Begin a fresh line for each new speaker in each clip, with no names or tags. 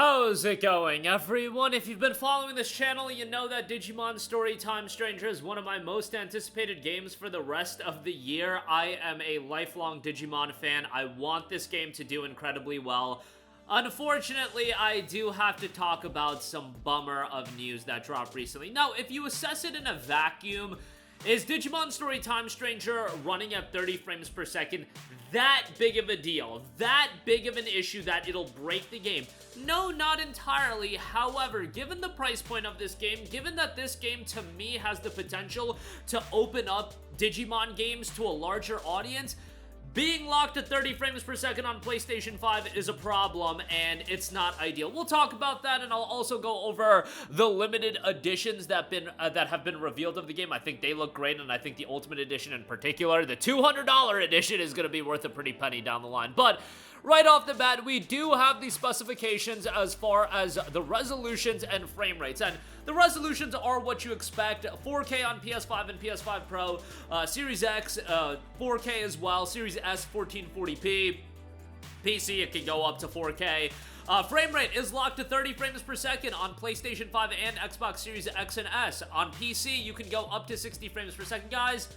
How's it going, everyone? If you've been following this channel, you know that Digimon Storytime Stranger is one of my most anticipated games for the rest of the year. I am a lifelong Digimon fan. I want this game to do incredibly well. Unfortunately, I do have to talk about some bummer of news that dropped recently. Now, if you assess it in a vacuum, is Digimon Storytime Stranger running at 30 frames per second that big of a deal? That big of an issue that it'll break the game? No, not entirely. However, given the price point of this game, given that this game to me has the potential to open up Digimon games to a larger audience, being locked at 30 frames per second on PlayStation 5 is a problem, and it's not ideal. We'll talk about that, and I'll also go over the limited editions that have been revealed of the game. I think they look great, and I think the Ultimate Edition in particular, the $200 edition, is going to be worth a pretty penny down the line. But right off the bat, we do have the specifications as far as the resolutions and frame rates. And the resolutions are what you expect. 4K on PS5 and PS5 Pro, Series X, 4K as well, Series S 1440p, PC it can go up to 4K. Frame rate is locked to 30 frames per second on PlayStation 5 and Xbox Series X and S. On PC, you can go up to 60 frames per second. Guys,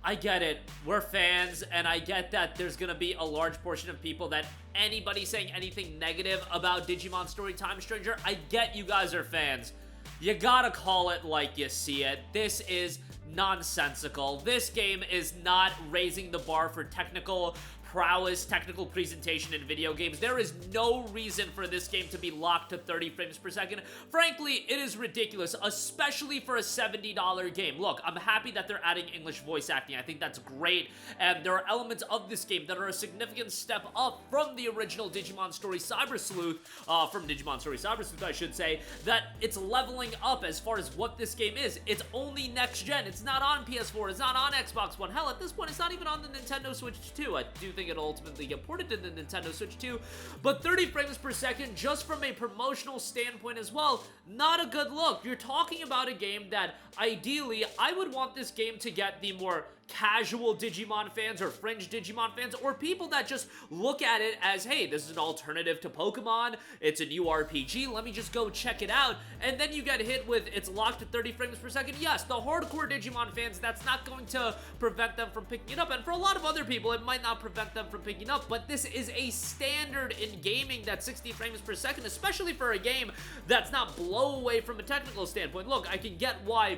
I get it. We're fans, and I get that there's gonna be a large portion of people that anybody saying anything negative about Digimon Storytime Stranger, I get you guys are fans. You gotta call it like you see it. This is nonsensical. This game is not raising the bar for technical prowess, technical presentation in video games. There is no reason for this game to be locked to 30 frames per second. Frankly, it is ridiculous, especially for a $70 game. Look, I'm happy that they're adding English voice acting. I think that's great, and there are elements of this game that are a significant step up from the original Digimon Story Cyber Sleuth, I should say, that it's leveling up as far as what this game is. It's only next gen. It's not on PS4. It's not on Xbox One. Hell, at this point, it's not even on the Nintendo Switch 2. I do think it'll ultimately get ported to the Nintendo Switch 2, but 30 frames per second, just from a promotional standpoint as well, not a good look. You're talking about a game that, ideally, I would want this game to get the more casual Digimon fans or fringe Digimon fans, or people that just look at it as, hey, this is an alternative to Pokemon, it's a new RPG, let me just go check it out, and then you get hit with it's locked at 30 frames per second. Yes, the hardcore Digimon fans, that's not going to prevent them from picking it up, and for a lot of other people, it might not prevent them from picking up, but this is a standard in gaming, that 60 frames per second, especially for a game that's not blow away from a technical standpoint. Look, I can get why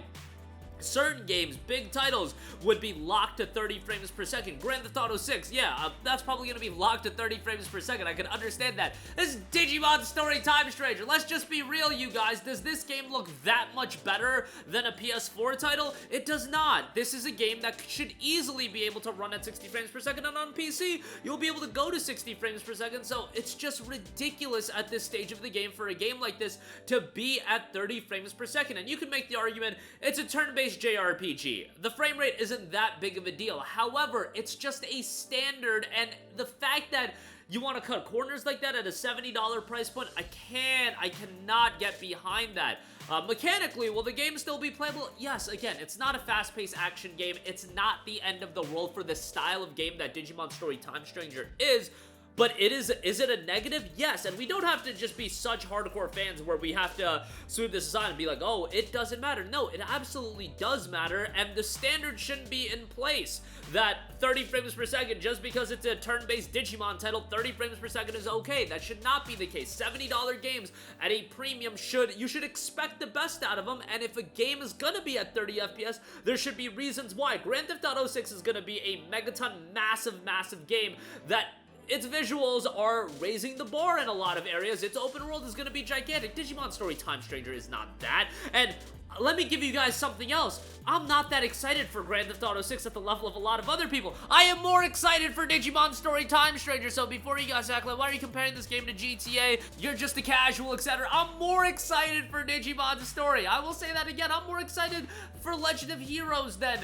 certain games, big titles, would be locked to 30 frames per second. Grand Theft Auto 6, yeah, that's probably going to be locked to 30 frames per second. I can understand that. This is Digimon Storytime Stranger. Let's just be real, you guys. Does this game look that much better than a PS4 title? It does not. This is a game that should easily be able to run at 60 frames per second, and on PC, you'll be able to go to 60 frames per second, so it's just ridiculous at this stage of the game for a game like this to be at 30 frames per second. And you can make the argument it's a turn-based JRPG. The frame rate isn't that big of a deal. However, it's just a standard, and the fact that you want to cut corners like that at a $70 price point, I cannot get behind that. Mechanically, will the game still be playable? Yes, again, it's not a fast-paced action game. It's not the end of the world for the style of game that Digimon Storytime Stranger is. But is it a negative? Yes, and we don't have to just be such hardcore fans where we have to sweep this aside and be like, oh, it doesn't matter. No, it absolutely does matter, and the standard shouldn't be in place that 30 frames per second, just because it's a turn-based Digimon title, 30 frames per second is okay. That should not be the case. $70 games at a premium you should expect the best out of them, and if a game is gonna be at 30 FPS, there should be reasons why. Grand Theft Auto 6 is gonna be a megaton, massive game that its visuals are raising the bar in a lot of areas. Its open world is going to be gigantic. Digimon Storytime Stranger is not that. And let me give you guys something else. I'm not that excited for Grand Theft Auto 6 at the level of a lot of other people. I am more excited for Digimon Storytime Stranger, so before you guys act like, why are you comparing this game to GTA? You're just a casual, etc. I'm more excited for Digimon Story. I will say that again. I'm more excited for Legend of Heroes than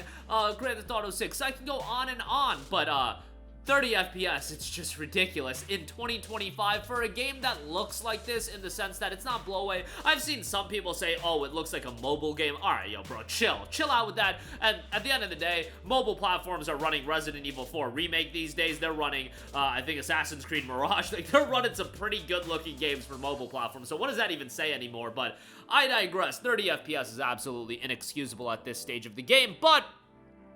Grand Theft Auto 6. I can go on and on, but 30 FPS, it's just ridiculous in 2025 for a game that looks like this, in the sense that it's not blowaway. I've seen some people say, oh, it looks like a mobile game. Alright, yo, bro, chill out with that. And at the end of the day, mobile platforms are running Resident Evil 4 Remake these days. They're running, I think, Assassin's Creed Mirage. Like, they're running some pretty good-looking games for mobile platforms, so what does that even say anymore? But I digress. 30 FPS is absolutely inexcusable at this stage of the game, but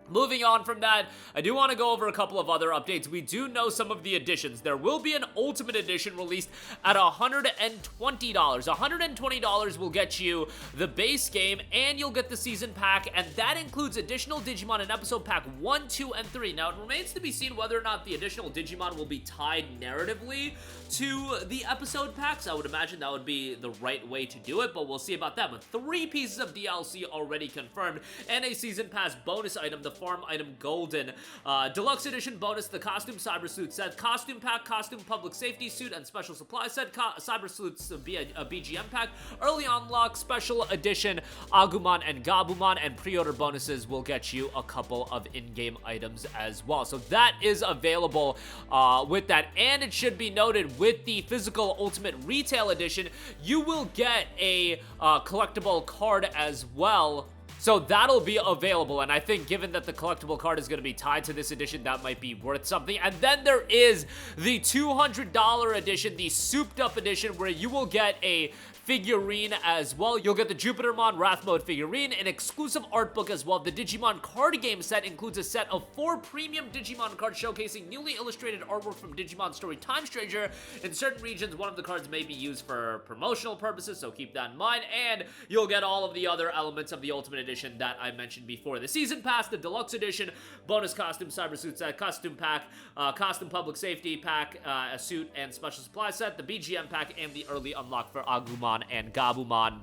moving on from that, I do want to go over a couple of other updates. We do know some of the additions. There will be an Ultimate Edition released at $120. $120 will get you the base game, and you'll get the Season Pack, and that includes additional Digimon in Episode Pack 1, 2, and 3. Now, it remains to be seen whether or not the additional Digimon will be tied narratively to the Episode Packs. I would imagine that would be the right way to do it, but we'll see about that. But 3 pieces of DLC already confirmed, and a Season Pass bonus item, the Farm Item Golden. Deluxe Edition bonus, the Costume Cyber Suit set, Costume Pack, Costume Public Safety Suit, and Special Supply set, Cyber Suits via a BGM Pack, Early Unlock, Special Edition, Agumon and Gabumon, and pre-order bonuses will get you a couple of in-game items as well. So that is available with that, and it should be noted, with the physical Ultimate Retail Edition, you will get a collectible card as well. So that'll be available, and I think given that the collectible card is going to be tied to this edition, that might be worth something. And then there is the $200 edition, the souped up edition, where you will get a figurine as well. You'll get the Jupitermon Wrath Mode figurine, an exclusive art book as well. The Digimon card game set includes a set of 4 premium Digimon cards showcasing newly illustrated artwork from Digimon Story Time Stranger. In certain regions, one of the cards may be used for promotional purposes, so keep that in mind. And you'll get all of the other elements of the Ultimate Edition that I mentioned before. The Season Pass, the Deluxe Edition, bonus costume, cyber suit set, costume pack, costume public safety pack, a suit and special supply set, the BGM pack, and the early unlock for Agumon and Gabumon,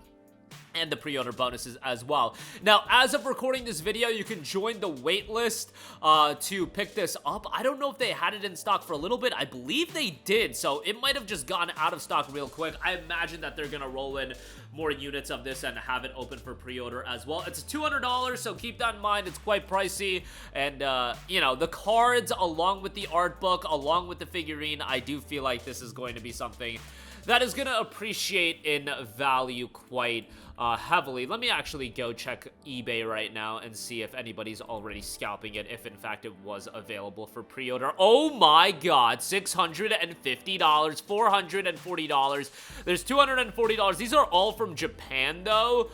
and the pre-order bonuses as well. Now, as of recording this video, you can join the wait list to pick this up. I don't know if they had it in stock for a little bit. I believe they did, so it might have just gone out of stock real quick. I imagine that they're gonna roll in more units of this and have it open for pre-order as well. It's $200, so keep that in mind. It's quite pricey, and you know, the cards along with the art book, along with the figurine, I do feel like this is going to be something that is going to appreciate in value quite heavily. Let me actually go check eBay right now and see if anybody's already scalping it, if in fact it was available for pre-order. Oh my god, $650, $440. There's $240. These are all from Japan, though.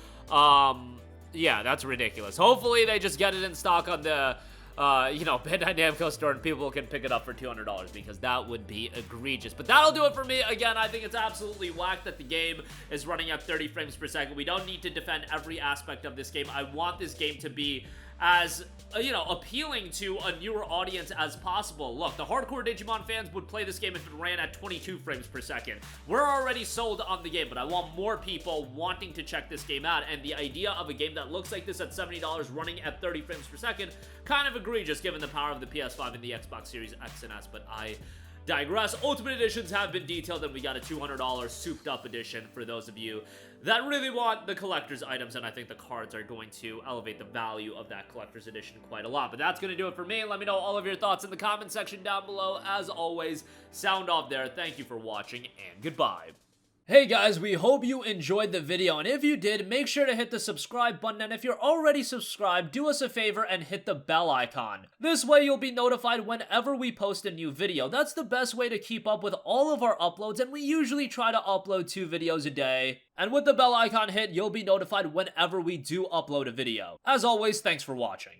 Yeah, that's ridiculous. Hopefully they just get it in stock on the you know, Bandai Namco store, and people can pick it up for $200, because that would be egregious. But that'll do it for me. Again, I think it's absolutely whack that the game is running at 30 frames per second. We don't need to defend every aspect of this game. I want this game to be as, you know, appealing to a newer audience as possible. Look, the hardcore Digimon fans would play this game if it ran at 22 frames per second. We're already sold on the game, but I want more people wanting to check this game out, and the idea of a game that looks like this at $70 running at 30 frames per second, kind of egregious given the power of the PS5 and the Xbox Series X and S, but I digress. Ultimate editions have been detailed, and we got a $200 souped up edition for those of you that really want the collector's items, and I think the cards are going to elevate the value of that collector's edition quite a lot. But that's going to do it for me. Let me know all of your thoughts in the comment section down below. As always, sound off there. Thank you for watching, and goodbye. Hey guys, we hope you enjoyed the video, and if you did, make sure to hit the subscribe button, and if you're already subscribed, do us a favor and hit the bell icon. This way you'll be notified whenever we post a new video. That's the best way to keep up with all of our uploads, and we usually try to upload 2 videos a day. And with the bell icon hit, you'll be notified whenever we do upload a video. As always, thanks for watching.